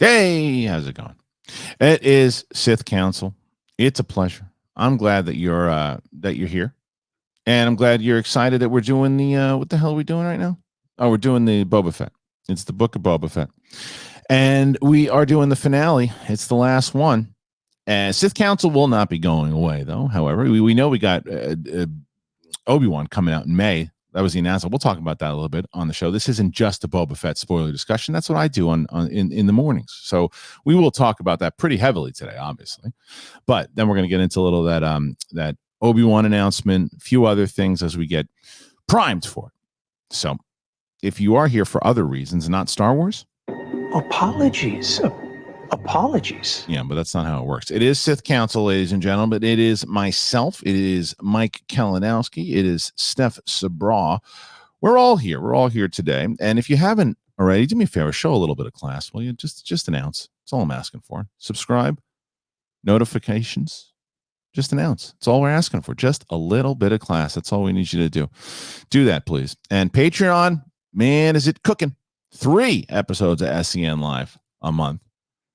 Hey, how's it going? It is Sith Council. It's a pleasure. I'm glad that you're here, and I'm glad you're excited that we're doing the what the hell are we doing right now? Oh, we're doing the Boba Fett. It's the Book of Boba Fett, and we are doing the finale. It's the last one, and Sith Council will not be going away though. However, we know we got Obi-Wan coming out in May. That was the announcement. We'll talk about that a little bit on the show. This isn't just a Boba Fett spoiler discussion. That's what I do in the mornings. So we will talk about that pretty heavily today, obviously. But then we're going to get into a little of that Obi-Wan announcement, a few other things as we get primed for it. So if you are here for other reasons, not Star Wars, apologies. Yeah, but that's not how it works. It is Sith Council, ladies and gentlemen. It is myself. It is Mike Kalinowski. It is Steph Sabraw. We're all here. We're all here today. And if you haven't already, do me a favor, show a little bit of class, will you? Just announce. That's all I'm asking for. Subscribe, notifications. Just announce. That's all we're asking for. Just a little bit of class. That's all we need you to do. Do that, please. And Patreon, man, is it cooking? 3 episodes of SCN Live a month.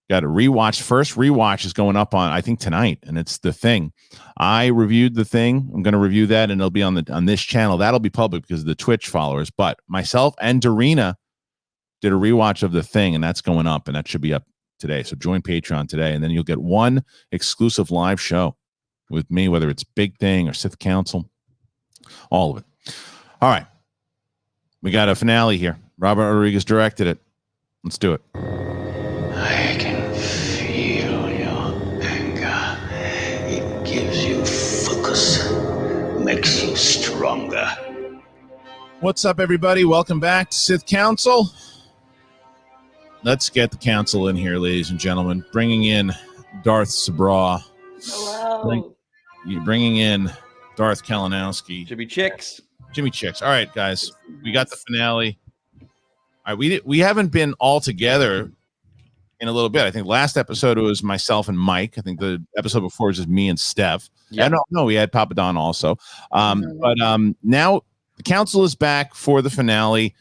Got a rewatch. First rewatch is going up on, I think, tonight, and it's The Thing. I reviewed The Thing. I'm going to review that, and it'll be on this channel. That'll be public because of the Twitch followers. But myself and Darina did a rewatch of The Thing, and that's going up, and that should be up today. So join Patreon today, and then you'll get one exclusive live show with me, whether it's Big Thing or Sith Council, all of it. All right. We got a finale here. Robert Rodriguez directed it. Let's do it. I can feel your anger. It gives you focus, makes you stronger. What's up, everybody? Welcome back to Sith Council. Let's get the council in here, ladies and gentlemen. Bringing in Darth Sabraw. Hello. Bringing in Darth Kalinowski. Jimmy Chicks. All right, guys. We got the finale. All right, we haven't been all together in a little bit. I think last episode it was myself and Mike. I think the episode before was just me and Steph. Yeah, no, we had Papa Don also. But now the council is back for the finale,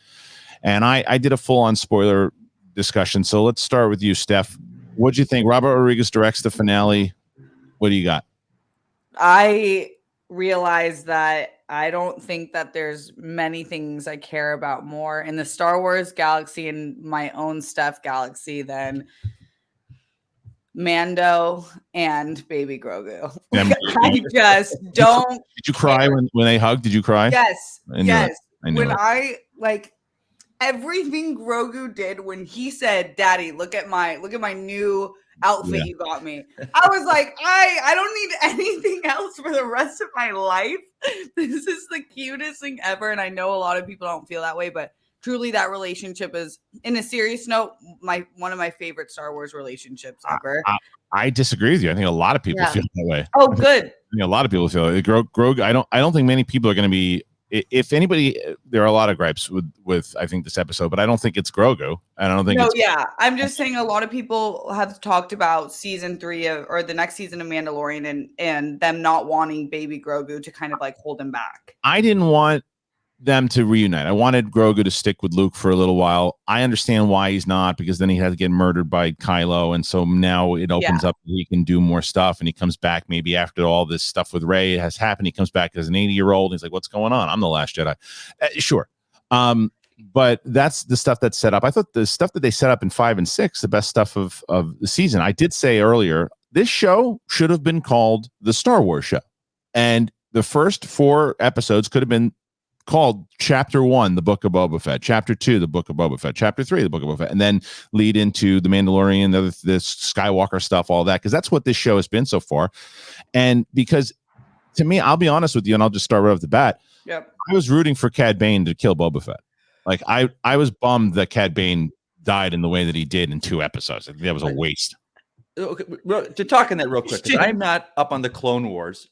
and I did a full-on spoiler discussion. So let's start with you, Steph. What'd you think? Robert Rodriguez directs the finale. What do you got? I realized that I don't think that there's many things I care about more in the Star Wars galaxy and my own Steph galaxy than Mando and Baby Grogu. I just don't. Did you cry when they hugged? Did you cry? Yes. Yes. When I like everything Grogu did when he said, "Daddy, look at my new outfit you got me." I was like, I don't need anything else for the rest of my life. This is the cutest thing ever, and I know a lot of people don't feel that way, but truly that relationship is, in a serious note, one of my favorite Star Wars relationships ever. I disagree with you. I think a lot of people feel that way. Oh, good. I think a lot of people feel it. Grogu. I don't think many people are going to be. If anybody, there are a lot of gripes with I think this episode, but I don't think it's Grogu. And I don't think. I'm just saying a lot of people have talked about season 3 or the next season of Mandalorian and them not wanting Baby Grogu to kind of like hold him back. I didn't want them to reunite. I wanted Grogu to stick with Luke for a little while. I understand why he's not, because then he had to get murdered by Kylo, and so now it opens up. He can do more stuff, and he comes back maybe after all this stuff with Rey has happened. He comes back as an 80-year-old. And he's like, "What's going on? I'm the last Jedi." Sure, but that's the stuff that's set up. I thought the stuff that they set up in 5 and 6, the best stuff of the season. I did say earlier, this show should have been called the Star Wars show, and the first 4 episodes could have been called Chapter 1, The Book of Boba Fett, Chapter 2, The Book of Boba Fett, Chapter 3, The Book of Boba Fett, and then lead into The Mandalorian, the Skywalker stuff, all that, because that's what this show has been so far. And because, to me, I'll be honest with you, and I'll just start right off the bat, I was rooting for Cad Bane to kill Boba Fett. Like, I was bummed that Cad Bane died in the way that he did in 2 episodes. I think that was a waste. Okay, to talk on that real quick, because I'm not up on the Clone Wars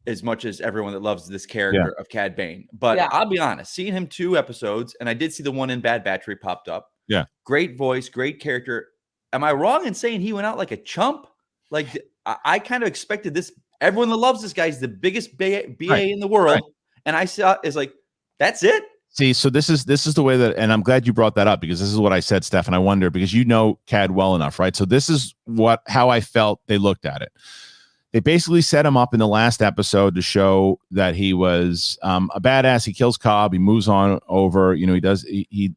as much as everyone that loves this character of Cad Bane. But I'll be honest, seeing him 2 episodes, and I did see the one in Bad Batch popped up. Yeah. Great voice, great character. Am I wrong in saying he went out like a chump? Like, I kind of expected this. Everyone that loves this guy is the biggest BA in the world. Right. And I saw is like, that's it. See, so this is the way that, and I'm glad you brought that up, because this is what I said, Steph, and I wonder, because you know Cad well enough, right? So this is how I felt they looked at it. They basically set him up in the last episode to show that he was a badass. He kills Cobb. He moves on over. You know,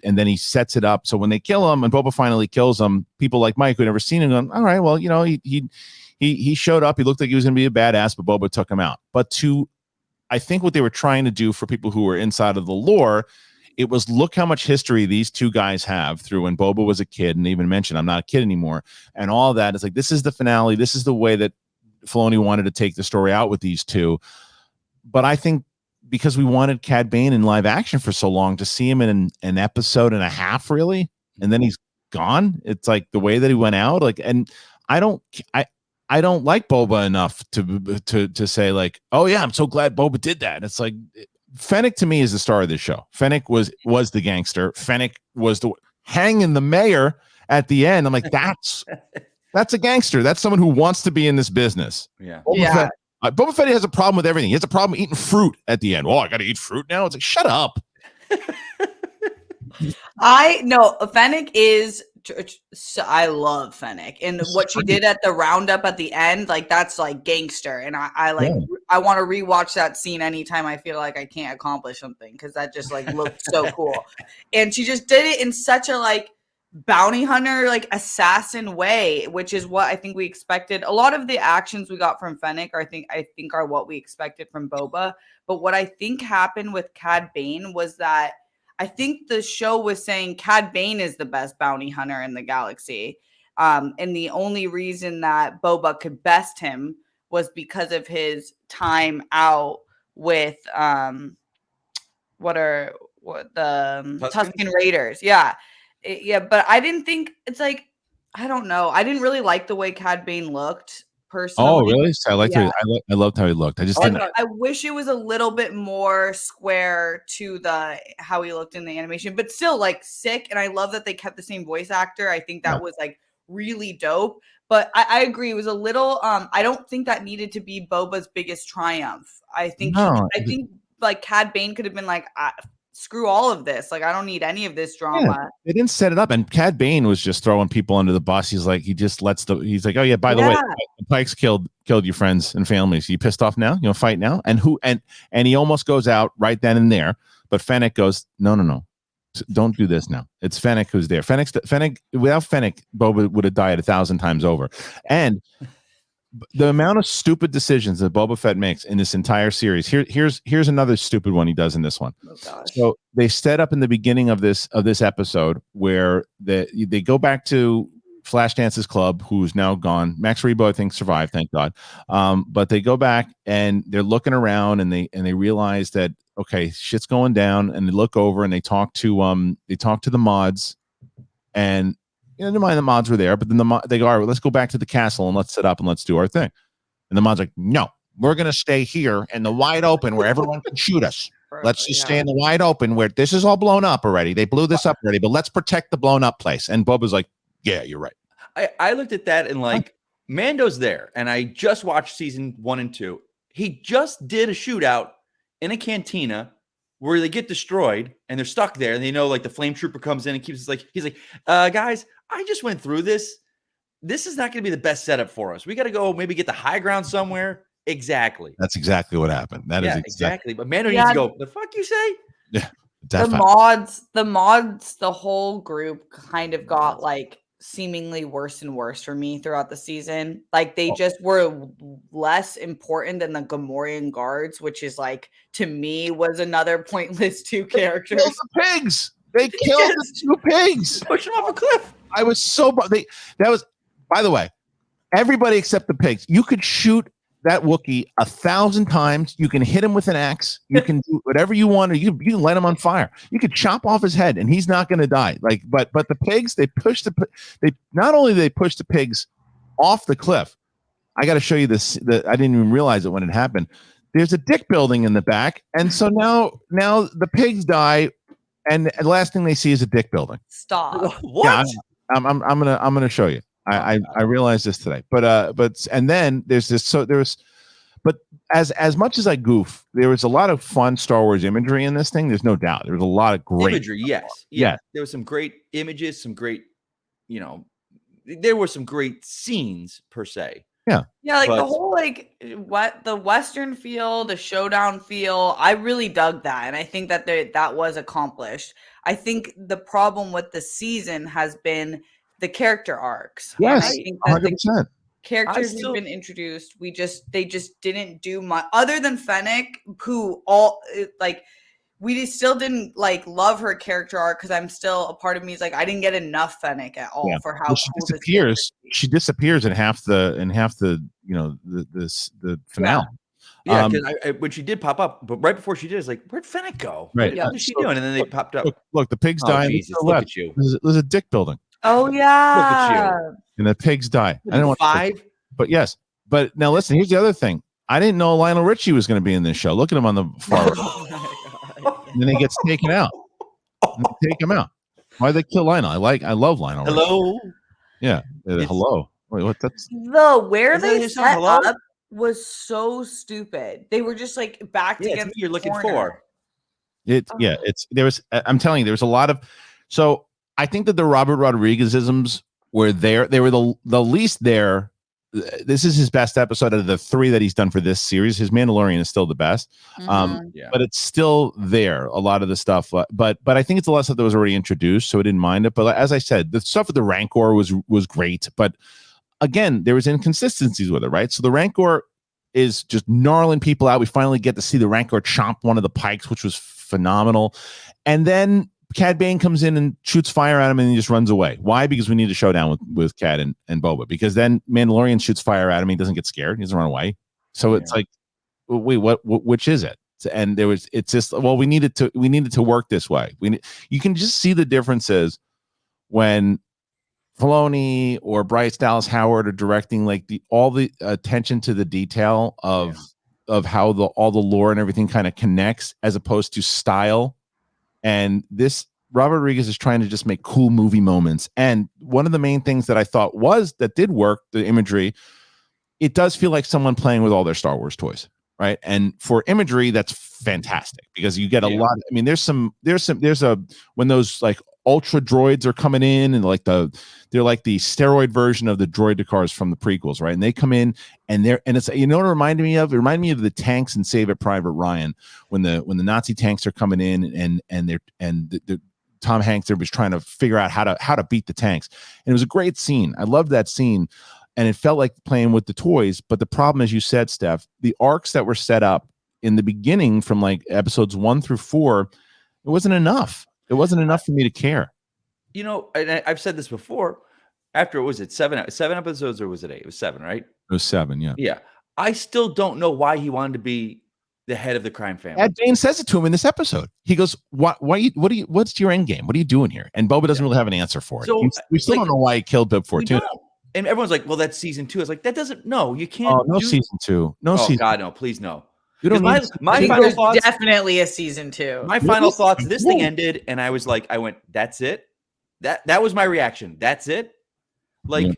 and then he sets it up. So when they kill him and Boba finally kills him, people like Mike who never seen him go, all right, well, you know, he showed up. He looked like he was going to be a badass, but Boba took him out. But I think what they were trying to do for people who were inside of the lore, it was look how much history these two guys have through when Boba was a kid, and they even mentioned I'm not a kid anymore, and all that. It's like, this is the finale. This is the way that Filoni wanted to take the story out with these two. But I think because we wanted Cad Bane in live action for so long, to see him in an episode and a half, really, and then he's gone. It's like the way that he went out. Like, and I don't like Boba enough to say like, oh yeah, I'm so glad Boba did that. It's like Fennec to me is the star of this show. Fennec was the gangster. Fennec was the hanging the mayor at the end. I'm like, that's a gangster. That's someone who wants to be in this business. Yeah. Boba Fett has a problem with everything. He has a problem eating fruit at the end. Oh, I got to eat fruit now. It's like, shut up. Fennec is. I love Fennec, and what she did at the roundup at the end, like that's like gangster. And I want to rewatch that scene anytime I feel like I can't accomplish something, because that just like looked so cool. And she just did it in such a like bounty hunter, like assassin way, which is what I think we expected. A lot of the actions we got from Fennec I think are what we expected from Boba. But what I think happened with Cad Bane was that I think the show was saying Cad Bane is the best bounty hunter in the galaxy. And the only reason that Boba could best him was because of his time out with the Tusken Raiders. Yeah. But I didn't think, it's like, I don't know. I didn't really like the way Cad Bane looked personally. Oh, really? So I liked it. I loved how he looked. I wish it was a little bit more square to how he looked in the animation, but still like sick. And I love that they kept the same voice actor. I think that was like really dope. But I agree, it was a little. I don't think that needed to be Boba's biggest triumph. I think like Cad Bane could have been like, screw all of this. Like, I don't need any of this drama. Yeah, they didn't set it up. And Cad Bane was just throwing people under the bus. He's like, he's like, oh yeah, by the way, the Pikes killed your friends and families. You pissed off now? You know, fight now? And he almost goes out right then and there. But Fennec goes, no. Don't do this now. It's Fennec who's there. Fennec, without Fennec, Boba would have died 1,000 times over. And the amount of stupid decisions that Boba Fett makes in this entire series. Here's another stupid one he does in this one. Oh, gosh. So they set up in the beginning of this episode where they go back to Flashdance's club, who's now gone. Max Rebo, I think, survived, thank God. But they go back and they're looking around and they realize that okay, shit's going down. And they look over and they talk to the mods, and never mind, the mods were there, but then they go, all right, let's go back to the castle and let's set up and let's do our thing. And the mods like, no, we're going to stay here in the wide open where everyone can shoot us. Let's just stay in the wide open where this is all blown up already. They blew this up already, but let's protect the blown up place. And Boba's like, yeah, you're right. I looked at that and like, Mando's there. And I just watched season 1 and 2. He just did a shootout in a cantina where they get destroyed and they're stuck there. And they know like the flame trooper comes in and he's like, guys, I just went through this. This is not going to be the best setup for us. We got to go maybe get the high ground somewhere. Exactly. That's exactly what happened. That is exactly. But Mando needs to go, the fuck you say? Yeah. The mods, the whole group kind of got like seemingly worse and worse for me throughout the season. Like they just were less important than the Gamorrean guards, which is like, to me, was another pointless two characters. The pigs. They killed the two pigs. Push them off a cliff. I was so that was, by the way, everybody except the pigs. You could shoot that Wookiee 1,000 times. You can hit him with an axe. You can do whatever you want, or you can light him on fire. You could chop off his head, and he's not going to die. Like, but the pigs, they not only they pushed the pigs off the cliff. I got to show you this. I didn't even realize it when it happened. There's a dick building in the back, and so now the pigs die. And the last thing they see is a dick building. Stop. What? Yeah, I'm gonna show you. I realized this today, but and then there's this. So there's But as much as I goof, there was a lot of fun Star Wars imagery in this thing. There's no doubt. There was a lot of great imagery. Yes. Yeah. There was some great images, some great, there were some great scenes per se. Yeah. Yeah, like the whole the Western feel, the Schmoedown feel, I really dug that. And I think that that was accomplished. I think the problem with the season has been the character arcs. Yes, I think that 100%. Characters who've been introduced, they just didn't do much other than Fennec, who we still didn't love her character arc, because I'm still, a part of me is I didn't get enough Fennec at all for how she cool disappears. She disappears in half the the finale. Yeah, because when she did pop up, but right before she did, it's where'd Fennec go? Right, what is she doing? And then they popped up. Look, the pigs die. Jesus, look at you. There's a dick building. Oh yeah, look at you. And the pigs die. I don't want 5, but yes. But now listen. Here's the other thing. I didn't know Lionel Richie was going to be in this show. Look at him on the far right. And then he gets taken out. And they take him out. Why they kill Lionel? I love Lionel. Hello. Richie. Yeah. Hello. Wait, what? That's where they set up was so stupid. They were just backed against. You're looking for it. Yeah. I'm telling you, there was a lot of. So I think that the Robert Rodriguez-isms were there. They were the least there. This is his best episode out of the 3 that he's done for this series. His Mandalorian is still the best, but it's still there. A lot of the stuff, but I think it's a lot of stuff that was already introduced, so I didn't mind it. But as I said, the stuff with the Rancor was great, but again, there was inconsistencies with it, right? So the Rancor is just gnarling people out. We finally get to see the Rancor chomp one of the pikes, which was phenomenal, and then Cad Bane comes in and shoots fire at him, and he just runs away. Why? Because we need a showdown with Cad and Boba. Because then Mandalorian shoots fire at him, he doesn't get scared, he doesn't run away. So it's wait, which is it? And it's just, well, we needed to work this way. You can just see the differences when Filoni or Bryce Dallas Howard are directing, all the attention to the detail of how all the lore and everything kind of connects, as opposed to style. And this Robert Rodriguez is trying to just make cool movie moments. And one of the main things that I thought that did work, the imagery, it does feel like someone playing with all their Star Wars toys, right? And for imagery, that's fantastic, because you get a lot. I mean, when those ultra droids are coming in, and they're like the steroid version of the droidicars from the prequels, right? And they come in, and it's, what it reminded me of? It reminded me of the tanks in Save It Private Ryan, when the Nazi tanks are coming in, and the Tom Hanks, they're just trying to figure out how to beat the tanks. And it was a great scene. I loved that scene, and it felt like playing with the toys. But the problem, as you said, Steph, the arcs that were set up in the beginning from episodes 1 through 4, it wasn't enough. It wasn't enough for me to care. And I've said this before. After, was it 7 episodes, or was it 8? It was 7, right? It was 7, yeah. Yeah. I still don't know why he wanted to be the head of the crime family. Cad Bane says it to him in this episode. He goes, what's your end game? What are you doing here? And Boba doesn't really have an answer for it. So, we still don't know why he killed Bib Fortuna. And everyone's like, well, that's season 2. It's that doesn't, no, you can't. Oh, no season 2. No season. God, no, please, no. My final thoughts, definitely a season 2. My final thoughts, this thing ended, and I was I went, that's it. That was my reaction. That's it. And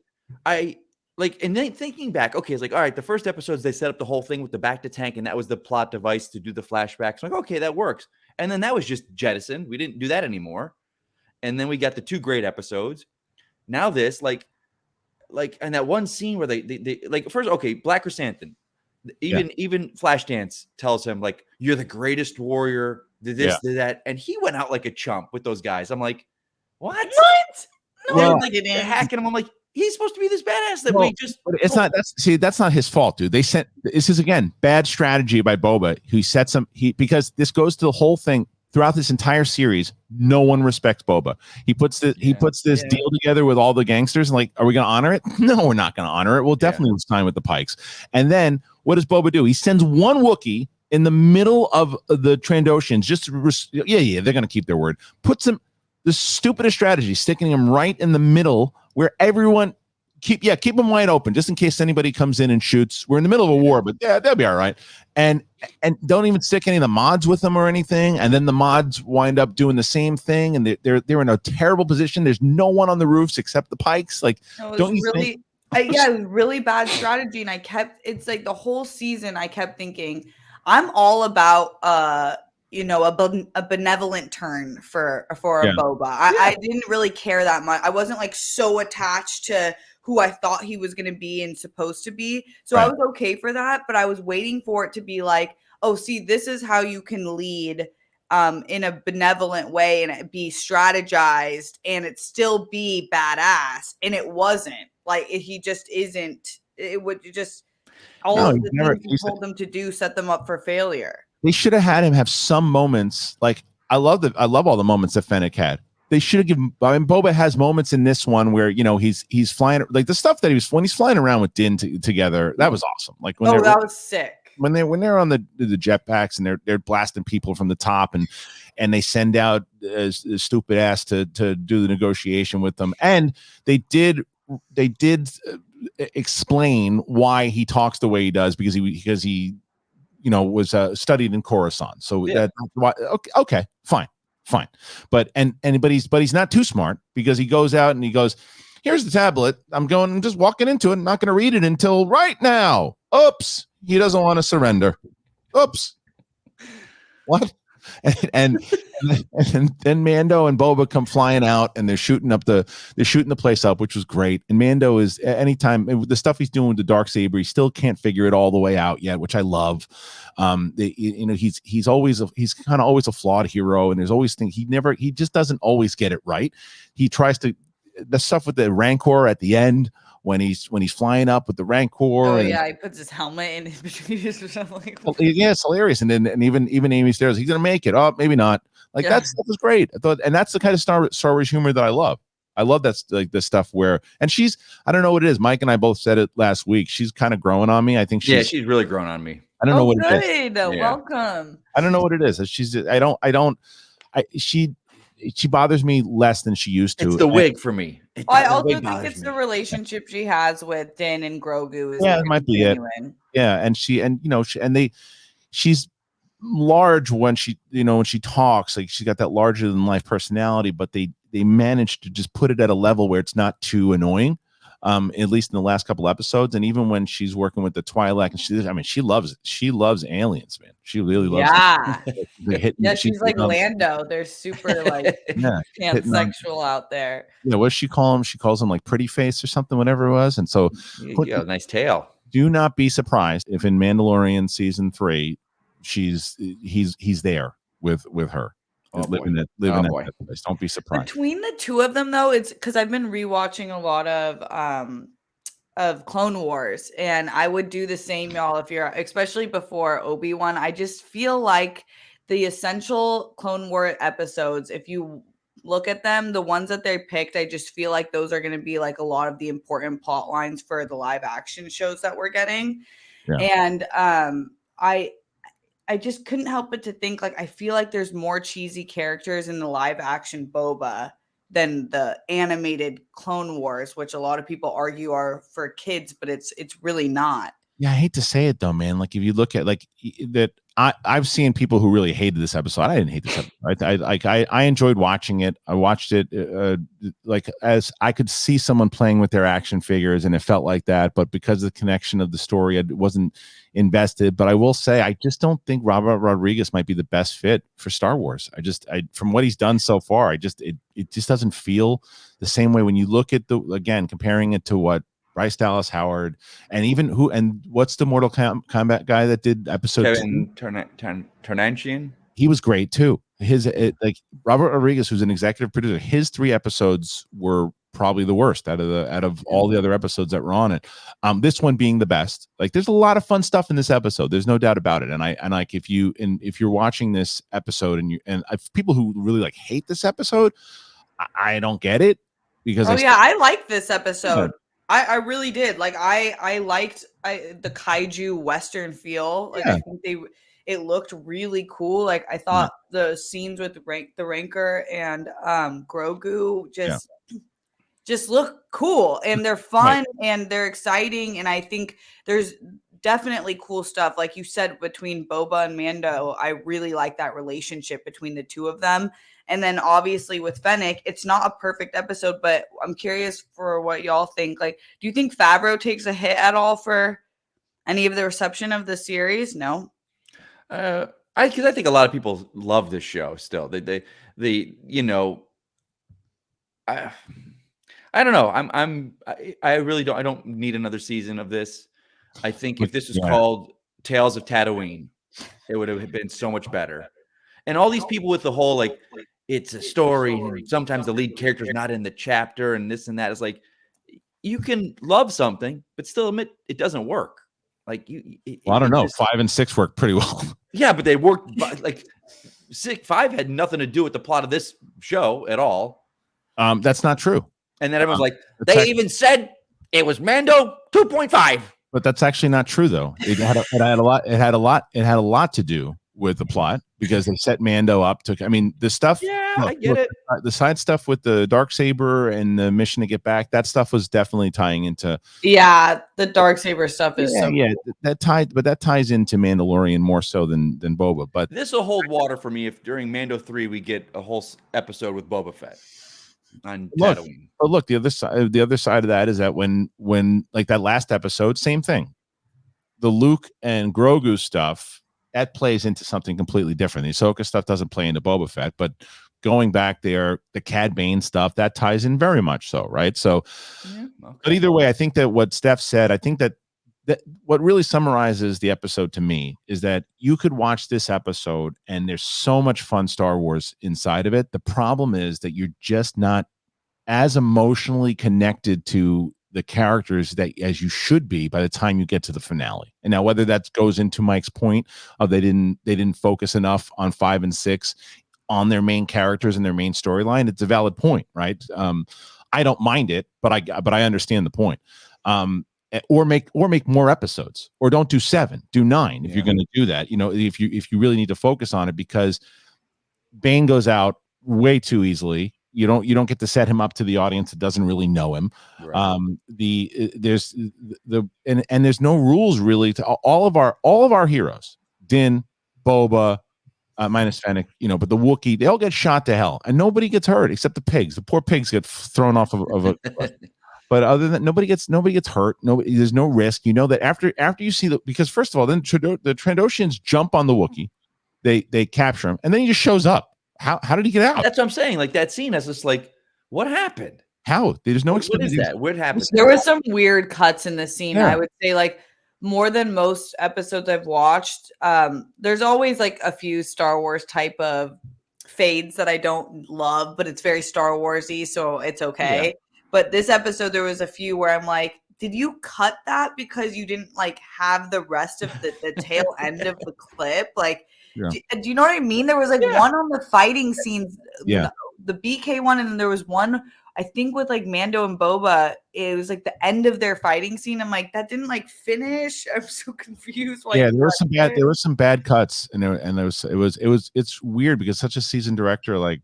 then thinking back, okay, it's all right, the first episodes, they set up the whole thing with the back to tank, and that was the plot device to do the flashbacks. Okay, that works. And then that was just jettisoned. We didn't do that anymore. And then we got the 2 great episodes. Now this, and that one scene where they first, okay, Black Chrysanthemum. Even Flashdance tells him, you're the greatest warrior, did this, did that. And he went out like a chump with those guys. I'm like, what? No, they're hacking him. I'm like, he's supposed to be this badass that we just. But it's not. That's not his fault, dude. This is again bad strategy by Boba, who sets him. Because this goes to the whole thing throughout this entire series. No one respects Boba. He puts this deal together with all the gangsters, and are we going to honor it? No, we're not going to honor it. We'll definitely sign with the Pikes. And then what does Boba do? He sends one Wookiee in the middle of the Trandoshans. They're going to keep their word. Puts him. The stupidest strategy, sticking him right in the middle where everyone keep them wide open just in case anybody comes in and shoots. We're in the middle of a war, but they'll be all right. And don't even stick any of the mods with them or anything. And then the mods wind up doing the same thing, and they're in a terrible position. There's no one on the roofs except the Pikes. Don't you think? Yeah, it was really bad strategy. And it's like the whole season, I kept thinking, I'm all about, a benevolent turn for a Boba. I didn't really care that much. I wasn't like so attached to who I thought he was going to be and supposed to be. So I was okay for that, but I was waiting for it to be like, oh, see, this is how you can lead in a benevolent way and it be strategized and it still be badass. And it wasn't. Like he just isn't. It would just all of the things you told them to do set them up for failure. They should have had him have some moments. Like I love all the moments that Fennec had. They should have given. I mean, Boba has moments in this one where he's flying, like the stuff that when he's flying around with Din together. That was awesome. Like that was sick. When they're on the jetpacks and they're blasting people from the top and they send out stupid ass to do the negotiation with them, and they did explain why he talks the way he does because he was studied in Coruscant. So that's why. Okay, fine. But he's not too smart because he goes out and he goes, here's the tablet. I'm just walking into it. I'm not going to read it until right now. Oops. He doesn't want to surrender. Oops. What? And then Mando and Boba come flying out and they're shooting the place up, which was great. And Mando is anytime the stuff he's doing with the Darksaber, he still can't figure it all the way out yet, which I love. He's kind of always a flawed hero, and there's always things he just doesn't always get it right. He tries to the stuff with the Rancor at the end. When he's flying up with the Rancor, he puts his helmet in between his like, it's hilarious. And even Amy Stairs, he's gonna make it. Oh, maybe not. Like that stuff is great. I thought, and that's the kind of Star Wars humor that I love. I love that like the stuff where, and she's, I don't know what it is. Mike and I both said it last week. She's kind of growing on me. I think she's really grown on me. I don't know what it is. Welcome. I don't know what it is. She bothers me less than she used to. It's the wig for me. I also think it's the relationship she has with Din and Grogu. It might be it. Yeah, and she's large when she talks. Like she's got that larger than life personality, but they managed to just put it at a level where it's not too annoying. At least in the last couple episodes, and even when she's working with the Twi'lek, and she loves aliens, man. She really loves. Yeah, she's like Lando. They're super like pansexual out there. What does she call him? She calls him like pretty face or something, whatever it was. And so, nice tail. Do not be surprised if in Mandalorian season 3, he's there with her. Living that place. Don't be surprised. Between the two of them, though, it's because I've been rewatching a lot of Clone Wars, and I would do the same, y'all. Especially before Obi-Wan, I just feel like the essential Clone War episodes, if you look at them, the ones that they picked, I just feel like those are going to be like a lot of the important plot lines for the live action shows that we're getting, and I just couldn't help but to think, like, I feel like there's more cheesy characters in the live action Boba than the animated Clone Wars, which a lot of people argue are for kids, but it's really not. Yeah, I hate to say it though, man. Like if you look at like that, I've seen people who really hated this episode. I didn't hate this episode. I enjoyed watching it. I watched it like as I could see someone playing with their action figures, and it felt like that. But because of the connection of the story, I wasn't invested. But I will say, I just don't think Robert Rodriguez might be the best fit for Star Wars. From what he's done so far, it just doesn't feel the same way when you look at comparing it to what Bryce Dallas Howard, and what's the Mortal Kombat guy that did episode Kevin Ternanchian? He was great too. Robert Rodriguez, who's an executive producer, his 3 episodes were probably the worst out of all the other episodes that were on it. This one being the best. Like there's a lot of fun stuff in this episode. There's no doubt about it. And if you're watching this episode and people who really like hate this episode, I don't get it because I like this episode. I really did. Like I liked the kaiju Western feel. Like I think it looked really cool. Like I thought the scenes with the Rancor and Grogu just look cool, and they're fun and they're exciting. And I think there's definitely cool stuff, like you said, between Boba and Mando. I really like that relationship between the two of them. And then obviously with Fennec, it's not a perfect episode, but I'm curious for what y'all think. Like, do you think Favreau takes a hit at all for any of the reception of the series? No. Because I think a lot of people love this show still. They you know, I don't know. I really don't. I don't need another season of this. I think if this was called Tales of Tatooine, it would have been so much better. And all these people with the whole like, it's a story, and sometimes the lead character is not in the chapter, and this and that. Is like, you can love something, but still admit it doesn't work. Like I don't know. 5 and 6 worked pretty well. Yeah, but they worked. Like 5 had nothing to do with the plot of this show at all. That's not true. And then everyone's like, they even said it was Mando 2.5. But that's actually not true, though. It had a lot to do with the plot because they set Mando up to. I mean, the stuff. Yeah, I get it. The side stuff with the Darksaber and the mission to get back. That stuff was definitely tying into. Yeah, the Darksaber stuff is. That ties into Mandalorian more so than Boba. But this will hold water for me if during Mando 3 we get a whole episode with Boba Fett on Tatooine. But look, the other side of that is that when like that last episode, same thing. The Luke and Grogu stuff that plays into something completely different. The Ahsoka stuff doesn't play into Boba Fett, but going back there, the Cad Bane stuff that ties in very much so, right? So, but either way, I think that what Steph said, I think that what really summarizes the episode to me is that you could watch this episode and there's so much fun Star Wars inside of it. The problem is that you're just not as emotionally connected to the characters that as you should be by the time you get to the finale. And now whether that goes into Mike's point of they didn't focus enough on 5 and 6 on their main characters and their main storyline, it's a valid point, right? I don't mind it, but I understand the point. Or make more episodes, or don't do 7, do 9 if you're going to do that. You know, if you really need to focus on it, because Bane goes out way too easily. You don't get to set him up to the audience that doesn't really know him. Right. There's no rules really to all of our heroes. Din, Boba, minus Fennec, but the Wookiee, they all get shot to hell, and nobody gets hurt except the pigs. The poor pigs get thrown off of a. But other than nobody gets hurt. There's no risk. You know that after you see because first of all, then the Trandoshians jump on the Wookiee, they capture him, and then he just shows up. How did he get out? That's what I'm saying. Like that scene is just like, what happened? How? There's no explanation. What is that? What happened? There were some weird cuts in the scene. Yeah. I would say like more than most episodes I've watched. There's always like a few Star Wars type of fades that I don't love, but it's very Star Warsy, so it's okay. Yeah. But this episode, there was a few where I'm like, did you cut that because you didn't like have the rest of the tail end of the clip? Like, do you know what I mean? There was like one on the fighting scenes, the BK one, and then there was one, I think, with like Mando and Boba. It was like the end of their fighting scene. I'm like, that didn't like finish. I'm so confused. There were some bad cuts, and it's weird because such a seasoned director like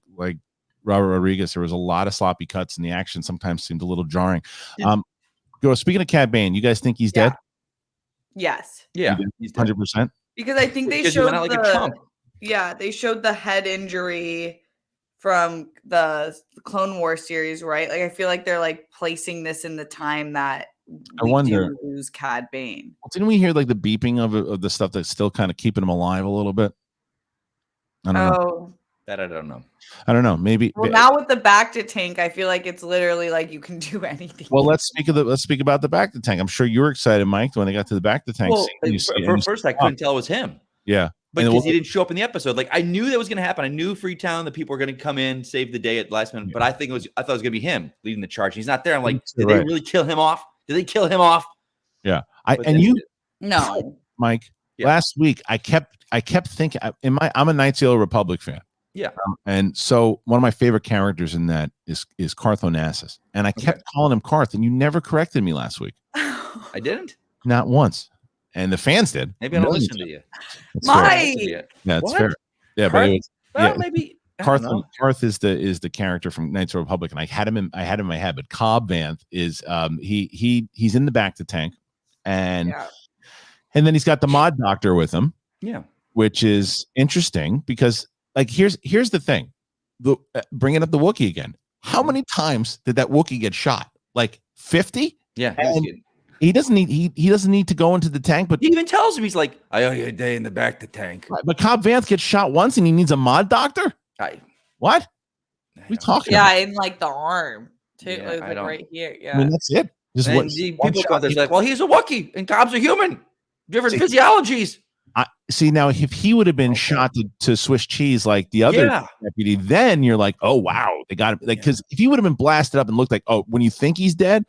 Robert Rodriguez, there was a lot of sloppy cuts, and the action sometimes seemed a little jarring. Speaking of Cad Bane, you guys think he's dead? Yes. Yeah, he's 100%. Because I think they showed they showed the head injury from the Clone Wars series, right? Like I feel like they're like placing this in the time that we do lose Cad Bane. Well, didn't we hear like the beeping of the stuff that's still kind of keeping him alive a little bit? I don't know. That I don't know. I don't know. Maybe. Well, now with the bacta tank, I feel like it's literally like you can do anything. Well, let's speak about the bacta tank. I'm sure you were excited, Mike, when they got to the bacta tank. Well, first I couldn't tell it was him. Yeah, because he didn't show up in the episode. Like I knew that was going to happen. I knew Freetown, the people were going to come in, save the day at last minute. But I thought it was going to be him leading the charge. He's not there. I'm like, did they really kill him off? Did they kill him off? Yeah, no, Mike. Yeah. Last week, I kept thinking. I'm a Knights of the Old Republic fan. Yeah. And so one of my favorite characters in that is Karth Onassis. And I kept calling him Karth, and you never corrected me last week. I didn't? Not once. And the fans did. Maybe I don't listen to you. Mike! Yeah, it's fair. Yeah, Karth? But maybe Karth is the character from Knights of the Republic, and I had him in my head, but Cobb Vanth is he's in the bacta tank, and then he's got the mod doctor with him. Yeah. Which is interesting because like here's the thing. bringing up the Wookiee again. How many times did that Wookiee get shot? Like 50? Yeah. He doesn't need to go into the tank, but he even tells him, he's like, I owe you a day in the back of the tank. But Cobb Vanth gets shot once and he needs a mod doctor? What? We talking about? in like the arm too. Yeah, like right here. Yeah. I mean, that's it. Just people go there's like, well, he's a Wookiee and Cobb's a human. Different physiologies. See, now if he would have been shot to Swiss cheese like the other deputy, then you're like, oh wow, they got him. Like, because if he would have been blasted up and looked like, oh, when you think he's dead,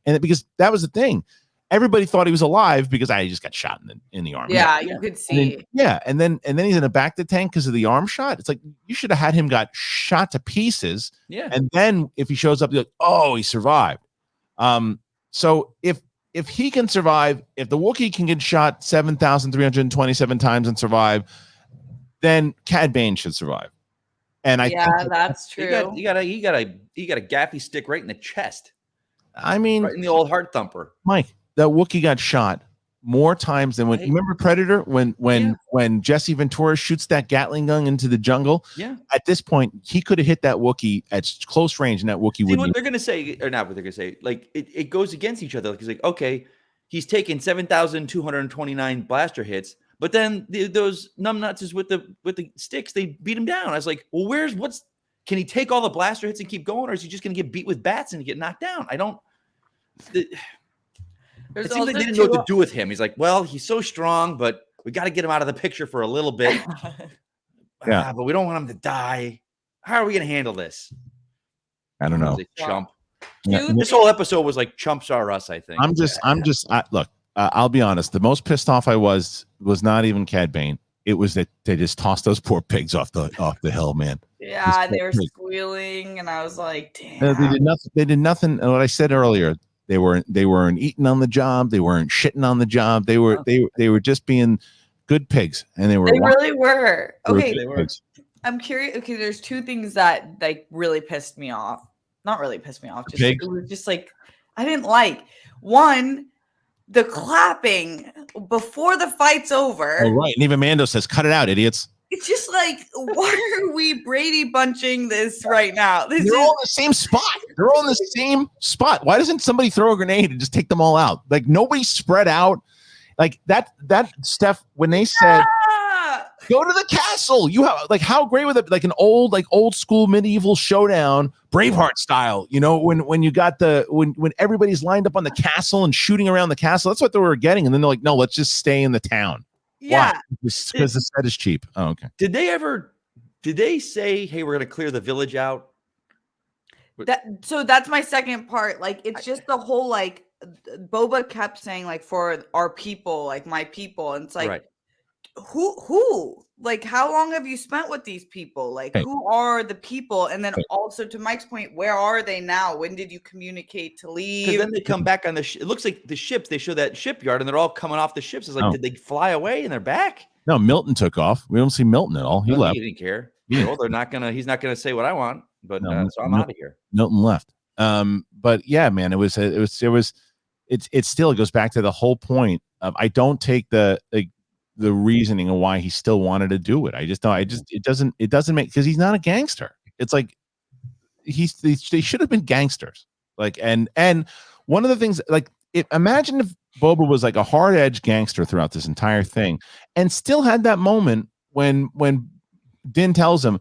and because that was the thing, everybody thought he was alive because he just got shot in the arm. Yeah, you could see. And then he's in the back of the tank because of the arm shot. It's like you should have had him got shot to pieces. Yeah, and then if he shows up, you're like, oh, he survived. So if he can survive, if the Wookiee can get shot 7,327 times and survive, then Cad Bane should survive. And I think that's true. You got a gaffy stick right in the chest. I mean, right in the old heart thumper. Mike, that Wookiee got shot more times than when you remember Predator when Jesse Ventura shoots that Gatling gun into the jungle. Yeah. At this point, he could have hit that Wookiee at close range, and that Wookiee would. What they're gonna say, or not what they're gonna say, like it goes against each other. Like, it's like, okay, he's taken 7,229 blaster hits, but then those numbnuts with the sticks, they beat him down. I was like, well, can he take all the blaster hits and keep going, or is he just gonna get beat with bats and get knocked down? I don't. It seems like they didn't know what to do with him. He's like, well, he's so strong, but we got to get him out of the picture for a little bit. But we don't want him to die. How are we going to handle this? I don't know. Chump. This whole episode was like chumps are us, I think. Look, I'll be honest. The most pissed off I was not even Cad Bane. It was that they just tossed those poor pigs off the hill, man. Yeah, they were squealing, and I was like, damn. They did nothing. They did nothing. And what I said earlier, they weren't eating on the job. They weren't shitting on the job. They were just being good pigs, and they really were. Okay, they were. I'm curious. Okay, there's two things that like really pissed me off. Not really pissed me off. It was just like I didn't like. One, the clapping before the fight's over. Oh, right. And even Mando says, "Cut it out, idiots." It's just like, why are we Brady bunching this right now? They're all in the same spot. They're all in the same spot. Why doesn't somebody throw a grenade and just take them all out? Like nobody spread out. Like that Steph, when they said go to the castle, you have like how great with it, like an old school medieval showdown, Braveheart style. You know, when you got when everybody's lined up on the castle and shooting around the castle, that's what they were getting. And then they're like, no, let's just stay in the town. Yeah, because the set is cheap. Oh, okay. Did they say, hey, we're gonna clear the village out? So that's my second part. Like, it's just the whole like Boba kept saying like for our people, like my people, and it's like who? Like, how long have you spent with these people? Like, who are the people? And then also to Mike's point, where are they now? When did you communicate to leave? Because then they come back on it looks like the ships. They show that shipyard, and they're all coming off the ships. It's like, did they fly away and they're back? No, Milton took off. We don't see Milton at all. He left. He didn't care. Well, he's not gonna say what I want. But so I'm out of here. Milton left. But yeah, man, it still goes back to the whole point of I don't take the reasoning of why he still wanted to do it. I just don't. It doesn't make, because he's not a gangster. It's like they should have been gangsters. Like and one of the things, like, imagine if Boba was like a hard edge gangster throughout this entire thing, and still had that moment when Din tells him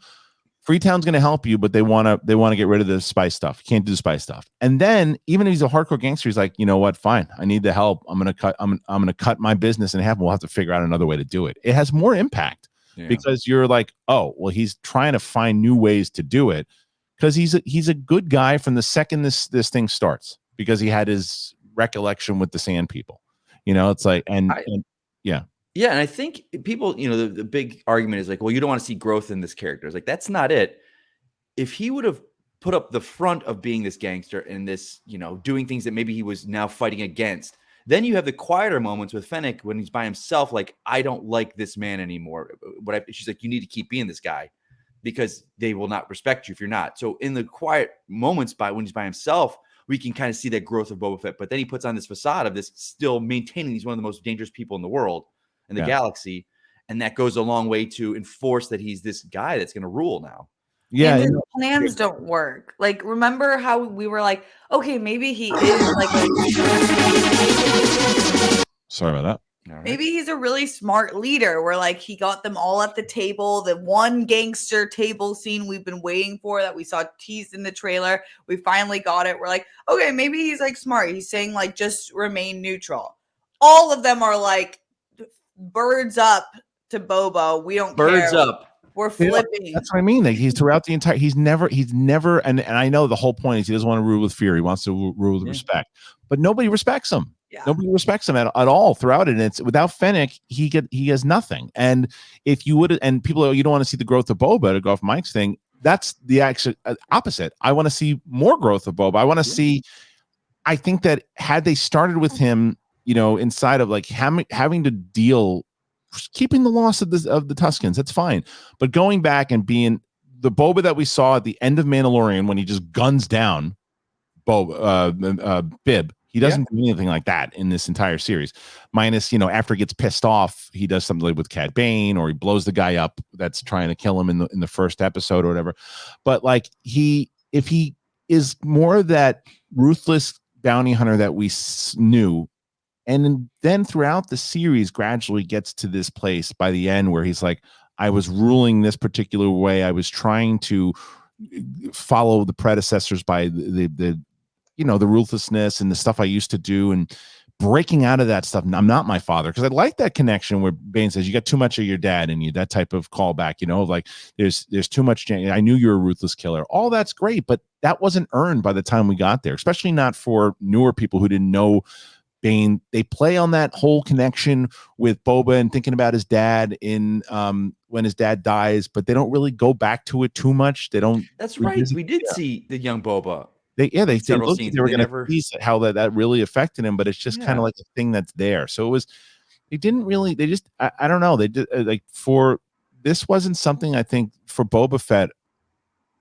Freetown's going to help you, but they want to get rid of the spice stuff. You can't do the spice stuff. And then even if he's a hardcore gangster, he's like, you know what? Fine. I need the help. I'm going to cut my business in half. We'll have to figure out another way to do it. It has more impact because you're like, oh, well, he's trying to find new ways to do it because he's a good guy from the second this thing starts, because he had his recollection with the Sand People. You know, it's like, yeah. Yeah, and I think people, the big argument is like, well, you don't want to see growth in this character. It's like, that's not it. If he would have put up the front of being this gangster and this, doing things that maybe he was now fighting against, then you have the quieter moments with Fennec when he's by himself, like, I don't like this man anymore. She's like, you need to keep being this guy because they will not respect you if you're not. So in the quiet moments when he's by himself, we can kind of see that growth of Boba Fett. But then he puts on this facade of this still maintaining he's one of the most dangerous people in the world. In the galaxy, and that goes a long way to enforce that he's this guy that's going to rule now. Yeah, and his plans don't work. Like, remember how we were like, okay, maybe he is like sorry about that. Maybe he's a really smart leader where like he got them all at the table, the one gangster table scene we've been waiting for that we saw teased in the trailer. We finally got it. We're like, okay, maybe he's like smart. He's saying like just remain neutral. All of them are like birds up to Boba. We don't care. Birds up. We're flipping. That's what I mean. Like he's throughout the entire. He's never. And I know the whole point is he doesn't want to rule with fear. He wants to rule with respect. But nobody respects him. Yeah. Nobody respects him at all throughout it. And it's without Fennec, he has nothing. And if you would, and people are, you don't want to see the growth of Boba, to go off Mike's thing. That's the actual opposite. I want to see more growth of Boba. I want to see. I think that had they started with him, inside of like having to deal, keeping the loss of the Tuskens, that's fine. But going back and being the Boba that we saw at the end of Mandalorian when he just guns down Bib. He doesn't do anything like that in this entire series. Minus, after he gets pissed off, he does something like with Cad Bane, or he blows the guy up that's trying to kill him in the first episode or whatever. But like if he is more that ruthless bounty hunter that we knew, and then throughout the series gradually gets to this place by the end where he's like, I was ruling this particular way. I was trying to follow the predecessors by the the ruthlessness and the stuff I used to do, and breaking out of that stuff. I'm not my father, because I like that connection where Bane says you got too much of your dad in you, that type of callback, like there's too much. I knew you're a ruthless killer. All that's great, but that wasn't earned by the time we got there, especially not for newer people who didn't know Bane. They play on that whole connection with Boba and thinking about his dad in when his dad dies, but they don't really go back to it too much. They don't. That's right. We did see the young Boba. They looked like they were going to tease how that really affected him, but it's just kind of like a thing that's there. So they didn't really, they just, I don't know. They did this wasn't something I think for Boba Fett.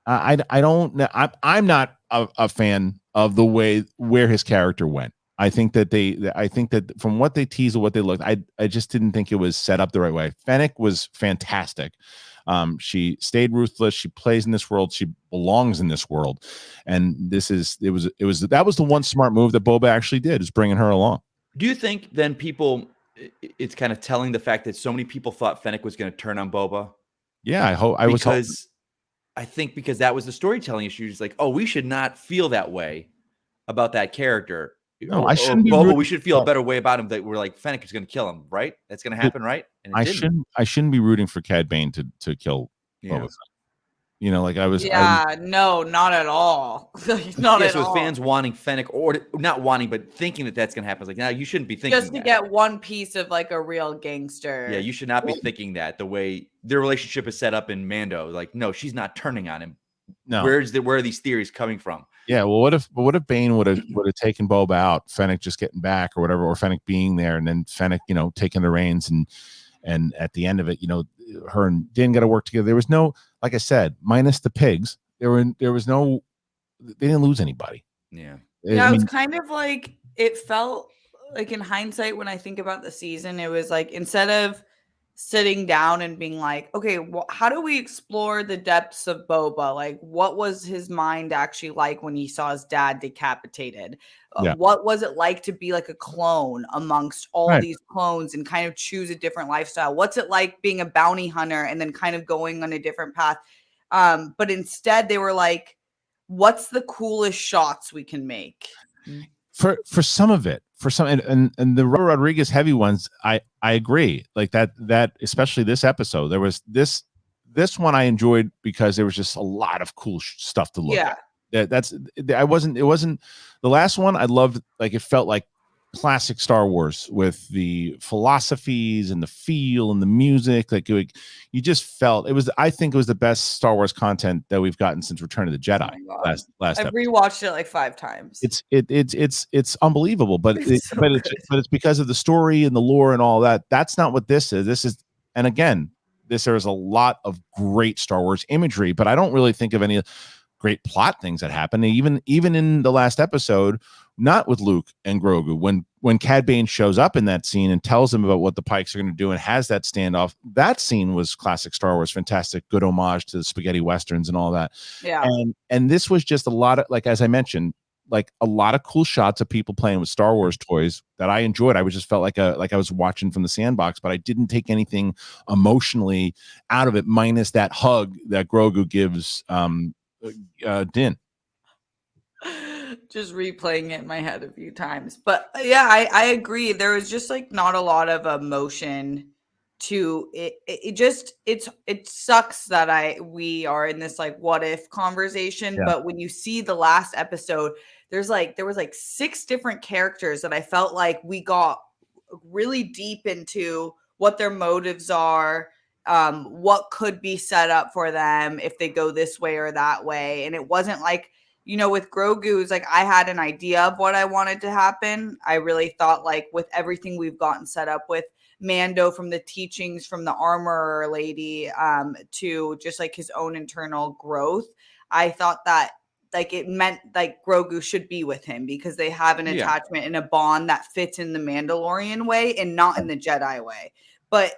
I don't know. I'm not a fan of the way where his character went. I think that from what they teased or what they looked, I just didn't think it was set up the right way. Fennec was fantastic. She stayed ruthless. She plays in this world. She belongs in this world. And that was the one smart move that Boba actually did, is bringing her along. Do you think then it's kind of telling the fact that so many people thought Fennec was going to turn on Boba? Yeah, I think because that was the storytelling issue. It's like, oh, we should not feel that way about that character. No, I shouldn't be Boba, we should feel a better way about him, that we're like, Fennec is going to kill him, right? That's going to happen, right? And I shouldn't be rooting for Cad Bane to kill Boba Fett. Like I was. No, not at all. Not at all. With fans wanting Fennec, or not wanting, but thinking that that's going to happen. It's like, now you shouldn't be thinking just to get one piece of like a real gangster. Yeah, you should not be thinking that the way their relationship is set up in Mando. Like, no, she's not turning on him. No, where are these theories coming from? Yeah, well, what if Bane would have taken Boba out, Fennec just getting back or whatever, or Fennec being there, and then Fennec, taking the reins, and at the end of it, her and Din got to work together. There was no, like I said, minus the pigs, they didn't lose anybody. Yeah. It was kind of like, it felt like in hindsight, when I think about the season, it was like, instead of sitting down and being like, okay, how do we explore the depths of Boba? Like, what was his mind actually like when he saw his dad decapitated? What was it like to be like a clone amongst all these clones and kind of choose a different lifestyle? What's it like being a bounty hunter and then kind of going on a different path? But instead they were like, what's the coolest shots we can make? For some of it, and the Rodriguez heavy ones, I agree. Like that especially this episode, there was this one I enjoyed because there was just a lot of cool stuff to look at. It wasn't the last one. I loved, like, it felt like classic Star Wars with the philosophies and the feel and the music. Like you just felt it was. I think it was the best Star Wars content that we've gotten since Return of the Jedi. Last I've rewatched it like 5 times. It's unbelievable, but it's because of the story and the lore and all that. That's not what this is. This is, and again, there is a lot of great Star Wars imagery, but I don't really think of any great plot things that happen. Even in the last episode, not with Luke and Grogu, when when Cad Bane shows up in that scene and tells him about what the Pikes are going to do and has that standoff, that scene was classic Star Wars, fantastic, good homage to the spaghetti westerns and all that. Yeah. And this was just a lot of, like, as I mentioned, like a lot of cool shots of people playing with Star Wars toys that I enjoyed. I just felt like I was watching from the sandbox, but I didn't take anything emotionally out of it, minus that hug that Grogu gives Din. Just replaying it in my head a few times. But yeah, I agree. There was just like not a lot of emotion to it. It sucks that we are in this like what if conversation. Yeah. But when you see the last episode, there was like 6 different characters that I felt like we got really deep into what their motives are, what could be set up for them if they go this way or that way. And it wasn't like, with Grogu, it's like I had an idea of what I wanted to happen. I really thought like with everything we've gotten set up with Mando, from the teachings from the armorer lady to just like his own internal growth, I thought that like it meant like Grogu should be with him because they have an attachment and a bond that fits in the Mandalorian way and not in the Jedi way. But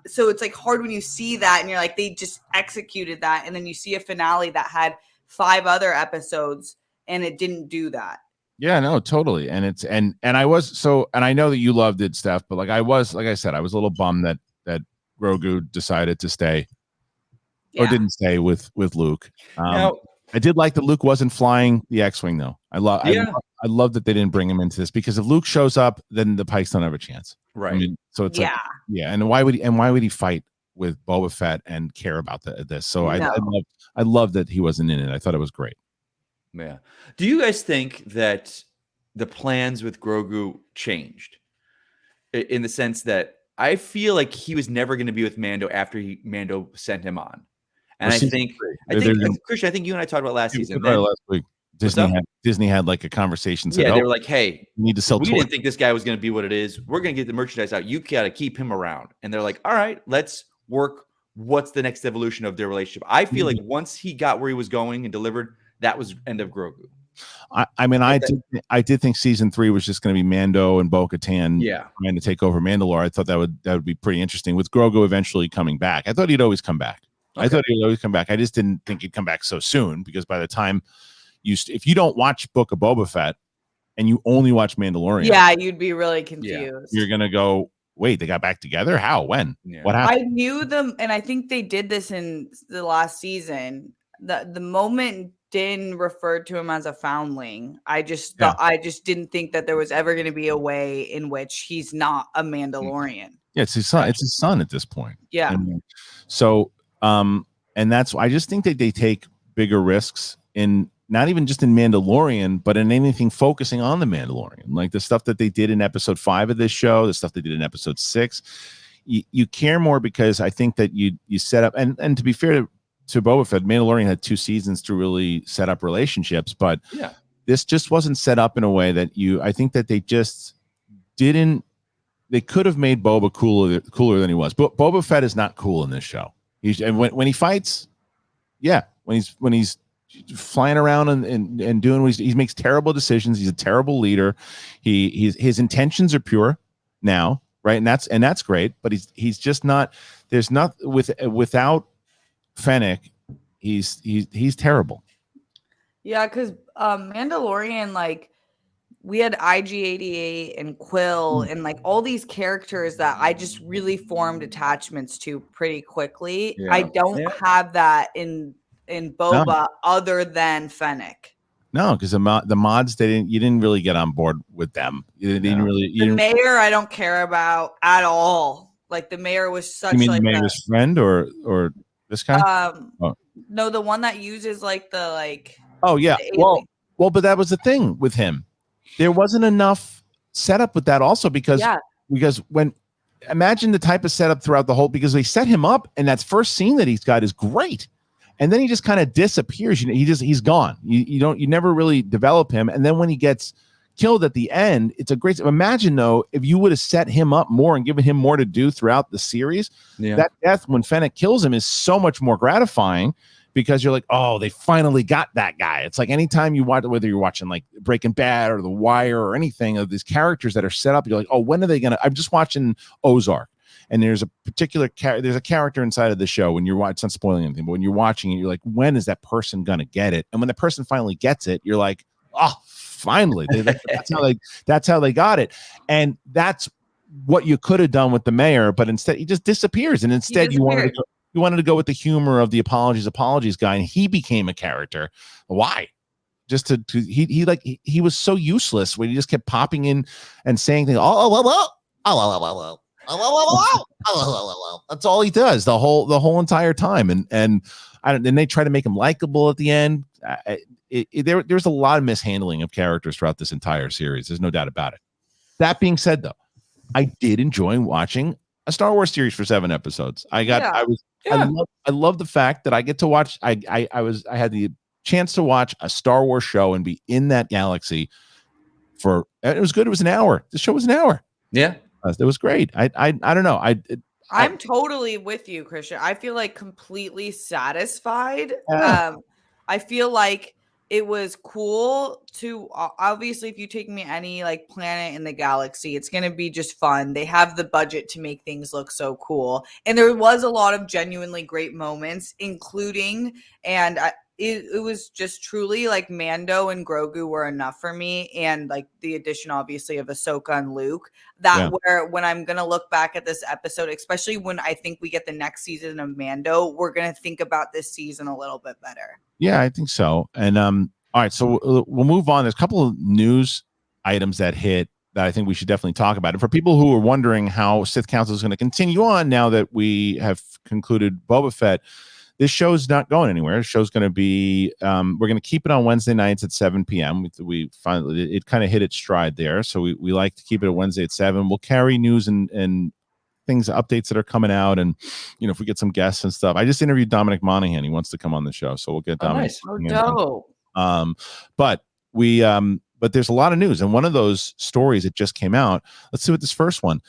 so it's like hard when you see that and you're like, they just executed that. And then you see a finale that had 5 other episodes and it didn't do that. Yeah, no, totally. And it's and I was so, and I know that you loved it, Steph, but like I said, I was a little bummed that Grogu decided to stay or didn't stay with Luke. Now, I did like that Luke wasn't flying the X-Wing though. I love that they didn't bring him into this, because if Luke shows up, then the Pikes don't have a chance. Right. I mean, so it's and why would he fight with Boba Fett and care about this? So I love that he wasn't in it. I thought it was great. Yeah. Do you guys think that the plans with Grogu changed in the sense that I feel like he was never going to be with Mando after Mando sent him on? And I think Kristian, I think you and I talked about last season. Last week, Disney had like a conversation. Said, they were like, "Hey, we need to sell. We didn't think this guy was going to be what it is. We're going to get the merchandise out. You got to keep him around." And they're like, "All right, let's work. What's the next evolution of their relationship?" I feel like once he got where he was going and delivered, that was end of Grogu. I did think season 3 was just going to be Mando and Bo-Katan trying to take over Mandalore. I thought that would be pretty interesting with Grogu eventually coming back. I thought he'd always come back. I just didn't think he'd come back so soon, because by the time if you don't watch Book of Boba Fett and you only watch Mandalorian, you'd be really confused. You're gonna go, wait, they got back together? How? When? What happened? I knew them, and I think they did this in the last season. The moment Din referred to him as a foundling, I just thought I just didn't think that there was ever going to be a way in which he's not a Mandalorian. Yeah, it's his son. It's his son at this point. Yeah. And so, and that's why I just think that they take bigger risks in not even just in Mandalorian, but in anything focusing on the Mandalorian, like the stuff that they did in episode 5 of this show, the stuff they did in episode 6. You care more because I think that you set up, and to be fair to Boba Fett, Mandalorian had 2 seasons to really set up relationships, but this just wasn't set up in a way that I think that they just didn't. They could have made Boba cooler than he was. But Boba Fett is not cool in this show. And when he fights, when he's flying around and doing what he makes terrible decisions. He's a terrible leader. His intentions are pure now, right? And that's great. But he's just not. There's not without Fennec. He's terrible. Yeah, because Mandalorian, like, we had IG-88 and Quill and like all these characters that I just really formed attachments to pretty quickly. I don't have that in Boba other than Fennec. No, because the mods, you didn't really get on board with them. You didn't really. The mayor, I don't care about at all. Like the mayor was such. You mean like the mayor's friend or this guy? No, the one that uses like the like. Oh yeah, well, but that was the thing with him. There wasn't enough setup with that also because when imagine the type of setup throughout the whole, because they set him up and that first scene that he's got is great. And then he just kind of disappears. He's gone. You never really develop him. And then when he gets killed at the end, it's a great. Imagine though, if you would have set him up more and given him more to do throughout the series, that death when Fennec kills him is so much more gratifying. because you're like, oh, they finally got that guy. It's like anytime you watch, whether you're watching like Breaking Bad or The Wire or anything of these characters that are set up, you're like, oh, when are they gonna? I'm just watching Ozark, and there's a particular there's a character inside of the show when you're watching. It's not spoiling anything, but when you're watching it, you're like, when is that person gonna get it? And when the person finally gets it, you're like, oh, finally. That's how they got it, and that's what you could have done with the mayor, but instead he just disappears, and instead you wanted to go with the humor of the apologies guy, and he became a character. Why? Just to he was so useless when he just kept popping in and saying things. That's all he does the whole entire time, and they try to make him likable at the end. There's a lot of mishandling of characters throughout this entire series. There's no doubt about it. That being said, though, I did enjoy watching a Star Wars series for 7 episodes. I love the fact that I get to watch. I had the chance to watch a Star Wars show and be in that galaxy it was good. It was an hour. The show was an hour. Yeah, it was great. I don't know. I'm totally with you, Kristian. I feel like completely satisfied. I feel like it was cool to obviously, if you take me any like planet in the galaxy, it's going to be just fun. They have the budget to make things look so cool. And there was a lot of genuinely great moments, including, and it was just truly like Mando and Grogu were enough for me. And like the addition, obviously, of Ahsoka and Luke, where when I'm going to look back at this episode, especially when I think we get the next season of Mando, we're going to think about this season a little bit better. Yeah, I think so. And all right, so we'll move on. There's a couple of news items that hit that I think we should definitely talk about. And for people who are wondering how Sith Council is going to continue on now that we have concluded Boba Fett, this show's not going anywhere. The show's going to be, we're going to keep it on Wednesday nights at 7 p.m. We finally, it kind of hit its stride there. So we like to keep it at Wednesday at 7. We'll carry news and things, updates that are coming out, and if we get some guests and stuff. I just interviewed Dominic Monaghan. He wants to come on the show, so we'll get Dominic. Nice. But there's a lot of news, and one of those stories that just came out. Let's see what this first one.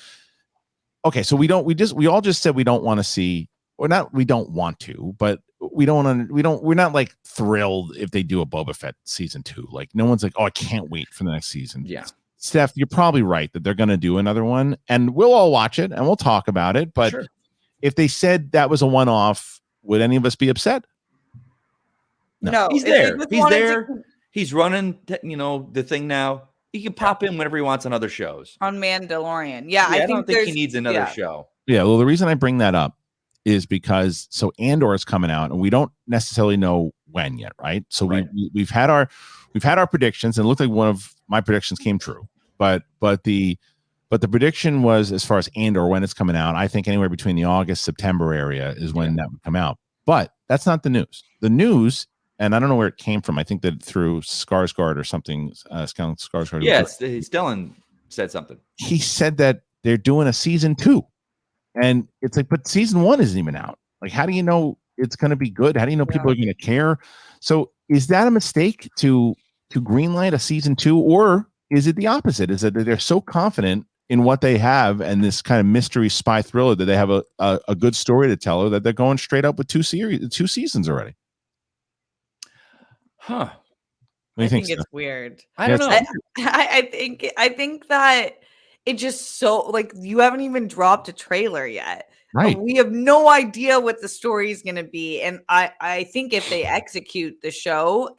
Okay, so we all just said we don't want to see, or not we don't want to, but we're not like thrilled if they do a Boba Fett season 2. Like no one's like, oh, I can't wait for the next season. Yeah. Steph, you're probably right that they're going to do another one, and we'll all watch it and we'll talk about it. But if they said that was a one-off, would any of us be upset? No. He's there. He's there. He's running, the thing now. He can pop in whenever he wants on other shows. On Mandalorian. Yeah, I don't think he needs another show. Yeah, well, the reason I bring that up is because Andor is coming out, and we don't necessarily know when yet, right? So we've had our predictions, and it looked like one of my predictions came true. But the prediction was, as far as Andor, when it's coming out, I think anywhere between the August-September area is when that would come out. But that's not the news. The news, and I don't know where it came from. I think that through Skarsgård or something. Skarsgård. Yes, Stellan said something. He said that they're doing a season 2, and it's like, but season 1 isn't even out. Like, how do you know it's going to be good? How do you know people are going to care? So, is that a mistake to greenlight a season 2, or is it the opposite? Is it that they're so confident in what they have and this kind of mystery spy thriller that they have a good story to tell, or that they're going straight up with 2 seasons already? Huh. I think it's weird. I don't know. I think that it just so, like, you haven't even dropped a trailer yet. Right. We have no idea what the story is going to be. And I think if they execute the show,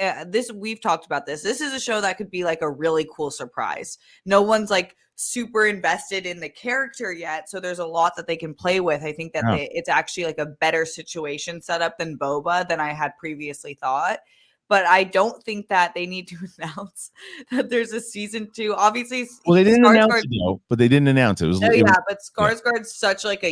we've talked about this. This is a show that could be like a really cool surprise. No one's like super invested in the character yet. So there's a lot that they can play with. I think that it's actually like a better situation set up than Boba than I had previously thought. But I don't think that they need to announce that there's a season 2. Obviously, well, they didn't announce it, but they didn't announce it. But Skarsgård's such like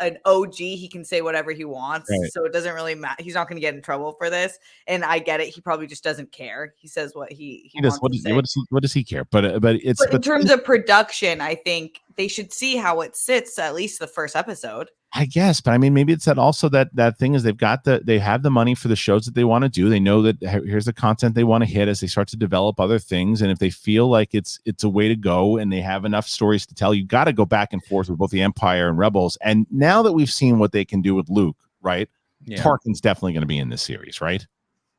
an OG. He can say whatever he wants, so it doesn't really matter. He's not going to get in trouble for this, and I get it. He probably just doesn't care. He says what he does. What does he care? But in terms of production, I think they should see how it sits at least the first episode. I guess, but I mean, maybe it's also that thing is they have the money for the shows that they want to do. They know that here's the content they want to hit as they start to develop other things. And if they feel like it's a way to go and they have enough stories to tell, you got to go back and forth with both the Empire and Rebels. And now that we've seen what they can do with Luke, right? Tarkin's definitely going to be in this series, right?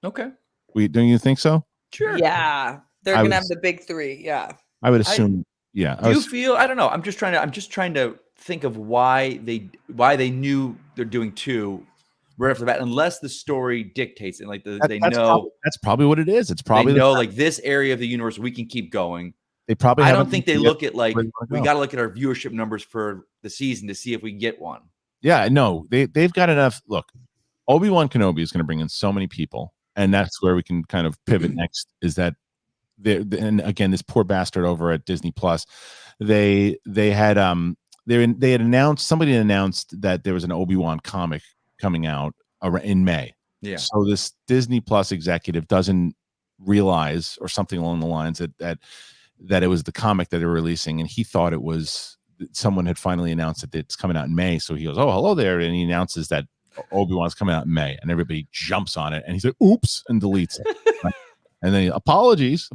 Okay. Don't you think so? Sure. Yeah, they're going to have the big three. Yeah. I would assume. Do you feel? I don't know. I'm just trying to think of why they knew they're doing 2 right off the bat, unless the story dictates it. Like that's probably what it is. It's probably they know like this area of the universe we can keep going. They probably. I don't think they look at like we got to look at our viewership numbers for the season to see if we can get one. Yeah, no, they've got enough. Look, Obi-Wan Kenobi is going to bring in so many people, and that's where we can kind of pivot next. Is that and again, this poor bastard over at Disney Plus, they had announced, somebody announced that there was an Obi-Wan comic coming out in May. Yeah. So this Disney Plus executive doesn't realize, or something along the lines that it was the comic that they were releasing, and he thought it was someone had finally announced that it's coming out in May. So he goes, "Oh, hello there," and he announces that Obi-Wan's coming out in May, and everybody jumps on it, and he's like, "Oops," and deletes it. And then apologies.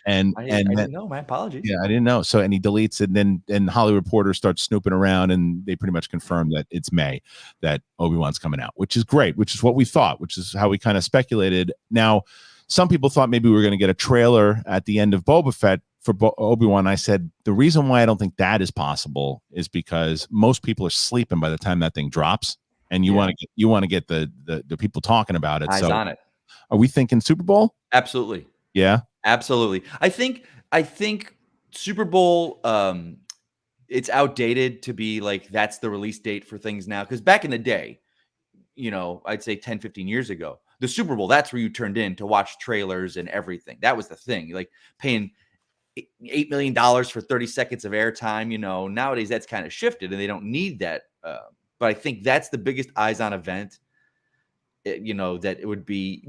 And I didn't know. My apologies. Yeah, I didn't know. So, and he deletes it, and then Hollywood Reporter starts snooping around, and they pretty much confirm that it's May that Obi-Wan's coming out, which is great, which is what we thought, which is how we kind of speculated. Now, some people thought maybe we were going to get a trailer at the end of Boba Fett for Obi-Wan. I said the reason why I don't think that is possible is because most people are sleeping by the time that thing drops, and you want to get the people talking about it. Eyes on it. Are we thinking Super Bowl? Absolutely. Yeah. Absolutely. I think Super Bowl, it's outdated to be like that's the release date for things now. Because back in the day, I'd say 10, 15 years ago, the Super Bowl, that's where you turned in to watch trailers and everything. That was the thing. Like paying $8 million for 30 seconds of airtime. Nowadays that's kind of shifted and they don't need that. But I think that's the biggest eyes on event. That it would be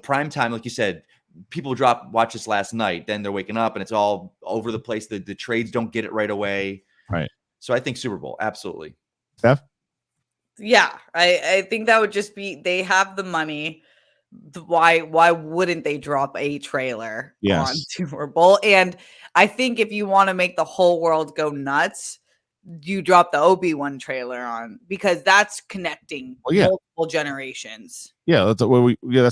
prime time, like you said. People watch this last night, then they're waking up and it's all over the place. The trades don't get it right away. Right. So I think Super Bowl, absolutely. Steph? Yeah, I think that would just be, they have the money. Why wouldn't they drop a trailer on Super Bowl? And I think if you want to make the whole world go nuts, you drop the Obi-Wan trailer on, because that's connecting multiple generations. Yeah, that's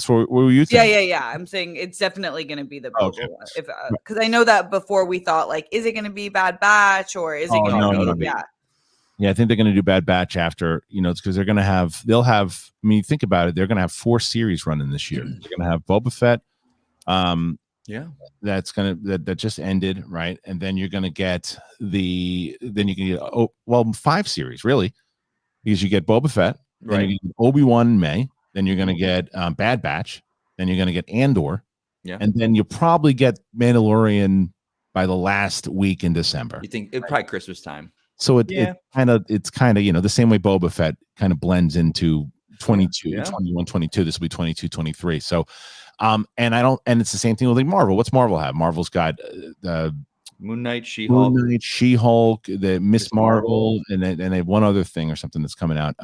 what you think. Yeah. I'm saying it's definitely going to be the Boba one. Because I know that before we thought like, is it going to be Bad Batch or is it going to be? Yeah, I think they're going to do Bad Batch after, it's because they'll have. I mean, think about it. They're going to have 4 series running this year. They're going to have Boba Fett. That just ended, right? And then you're going to get 5 series really, because you get Boba Fett, right? Then you get Obi-Wan in May, then you're going to get Bad Batch, then you're going to get Andor, and then you'll probably get Mandalorian by the last week in December. You think it's probably Christmas time? So it's kind of the same way Boba Fett kind of blends into 22, 21, 22. This will be 22, 23. So. And it's the same thing with like Marvel. What's Marvel have? Marvel's got Moon Knight, She-Hulk, the Miss Marvel, and they have one other thing or something that's coming out.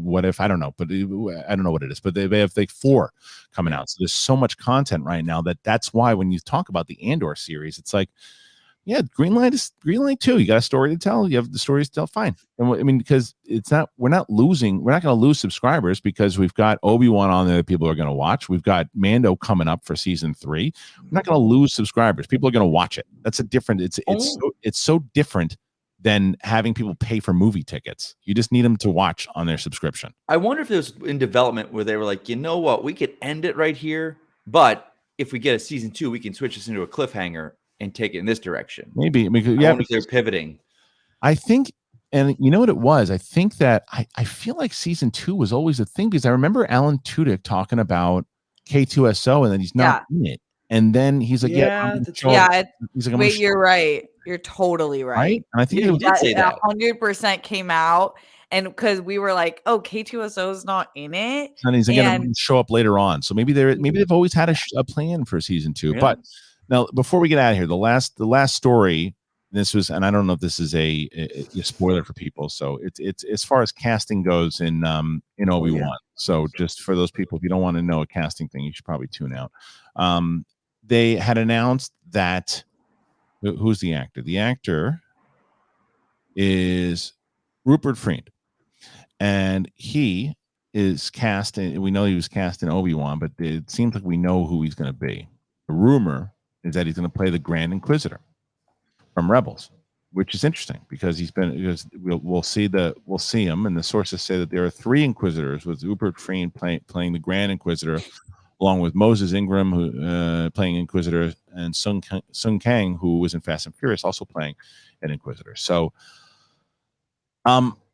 What if? I don't know, but I don't know what it is. But they have like 4 coming out. So there's so much content right now that's why when you talk about the Andor series, it's like, yeah, Greenlight too. You got a story to tell. You have the stories to tell. Fine. And I mean, because we're not going to lose subscribers because we've got Obi-Wan on there that people are going to watch. We've got Mando coming up for season 3. We're not going to lose subscribers. People are going to watch it. That's a different. It's so different than having people pay for movie tickets. You just need them to watch on their subscription. I wonder if it was in development where they were like, you know what, we could end it right here, but if we get a season 2, we can switch this into a cliffhanger and take it in this direction. Maybe because they're pivoting. I think, and you know what it was? I think that I feel like season 2 was always a thing because I remember Alan Tudyk talking about K2SO and then he's not in it. And then he's like, he's like, wait, you're right. You're totally right. And I think he did say that 100% came out. And because we were like, oh, K2SO is not in it. And he's going to show up later on. So maybe they've always had a plan for season 2. Yeah. But now, before we get out of here, the last story, this was, and I don't know if this is a spoiler for people. So it's as far as casting goes in Obi-Wan. Yeah. So just for those people, if you don't want to know a casting thing, you should probably tune out. They had announced that who's the actor? The actor is Rupert Friend, and he is cast, and we know he was cast in Obi-Wan, but it seems like we know who he's going to be. The rumor is that he's going to play the Grand Inquisitor from Rebels, which is interesting because we'll see him, and the sources say that there are 3 Inquisitors, with Rupert Friend playing the Grand Inquisitor, along with Moses Ingram, who playing Inquisitor, and Sun Kang, who was in Fast and Furious, also playing an Inquisitor. So,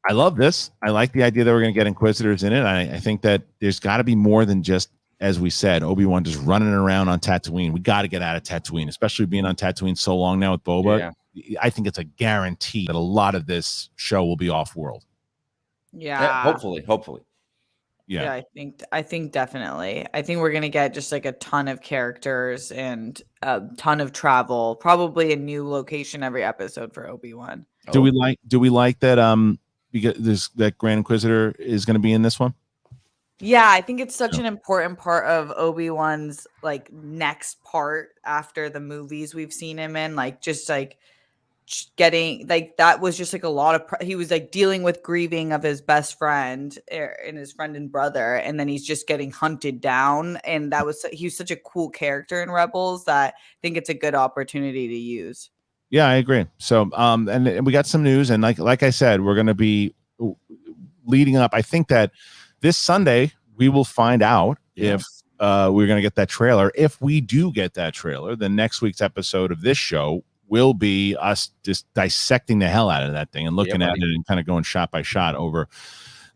I love this. I like the idea that we're going to get Inquisitors in it. I think that there's got to be more than just, as we said, Obi-Wan just running around on Tatooine. We got to get out of Tatooine, especially being on Tatooine so long now with Boba. Yeah. I think it's a guarantee that a lot of this show will be off-world. Yeah. Hopefully. Yeah, I think definitely. I think we're gonna get just like a ton of characters and a ton of travel, probably a new location every episode for Obi-Wan. Do we like that? Because that Grand Inquisitor is going to be in this one. Yeah, I think it's such an important part of Obi-Wan's like next part after the movies we've seen him in, like just like getting like that was just like a lot of he was like dealing with grieving of his best friend and his friend and brother, and then he's just getting hunted down, and he was such a cool character in Rebels that I think it's a good opportunity to use. Yeah, I agree. So and we got some news, and like I said, we're going to be leading up. I think that this Sunday we will find out if we're going to get that trailer. If we do get that trailer, then next week's episode of this show will be us just dissecting the hell out of that thing and looking at it and kind of going shot by shot over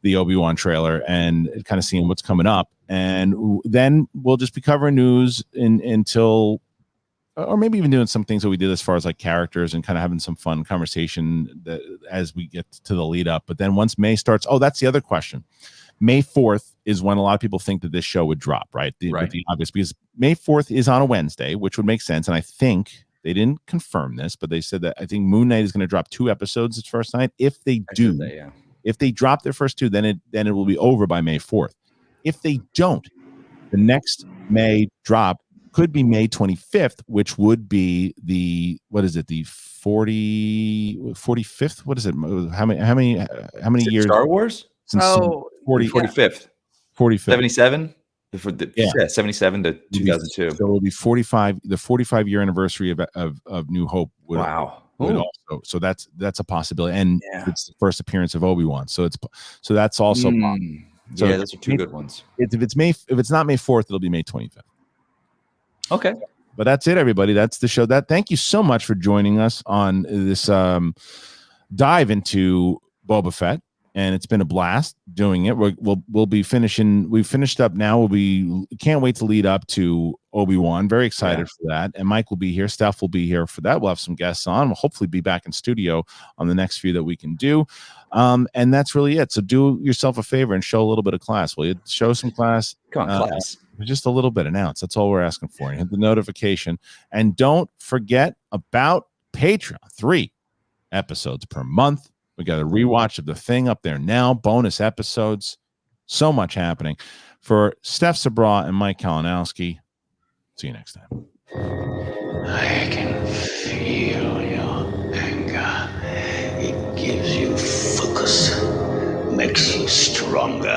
the Obi-Wan trailer and kind of seeing what's coming up. And then we'll just be covering news until, or maybe even doing some things that we did as far as like characters and kind of having some fun conversation as we get to the lead up. But then once May starts, that's the other question. May 4th is when a lot of people think that this show would drop, right? The obvious, because May 4th is on a Wednesday, which would make sense. And I think they didn't confirm this, but they said that I think Moon Knight is going to drop 2 episodes its first night. If they do, if they drop their first 2, then it will be over by May 4th. If they don't, the next May drop could be May 25th, which would be the 45th? What is it? How many years? Star Wars? Since 45th. 45th. 77? 77 to 2002. So it will be 45. The 45-year anniversary of New Hope. Would also, so that's a possibility, and it's the first appearance of Obi-Wan. So that's also. So those are 2 good ones. If it's not May 4th, it'll be May 25th. Okay. But that's it, everybody. That's the show. Thank you so much for joining us on this dive into Boba Fett. And it's been a blast doing it. We'll be finishing. We've finished up now. Can't wait to lead up to Obi-Wan. Very excited for that. And Mike will be here. Steph will be here for that. We'll have some guests on. We'll hopefully be back in studio on the next few that we can do. And that's really it. So do yourself a favor and show a little bit of class. Will you show some class? Come on, class. Just a little bit an ounce. That's all we're asking for. You hit the notification. And don't forget about Patreon. 3 episodes per month. We got a rewatch of The Thing up there now. Bonus episodes. So much happening. For Steph Sabraw and Mike Kalinowski, see you next time. I can feel your anger. It gives you focus, makes you stronger.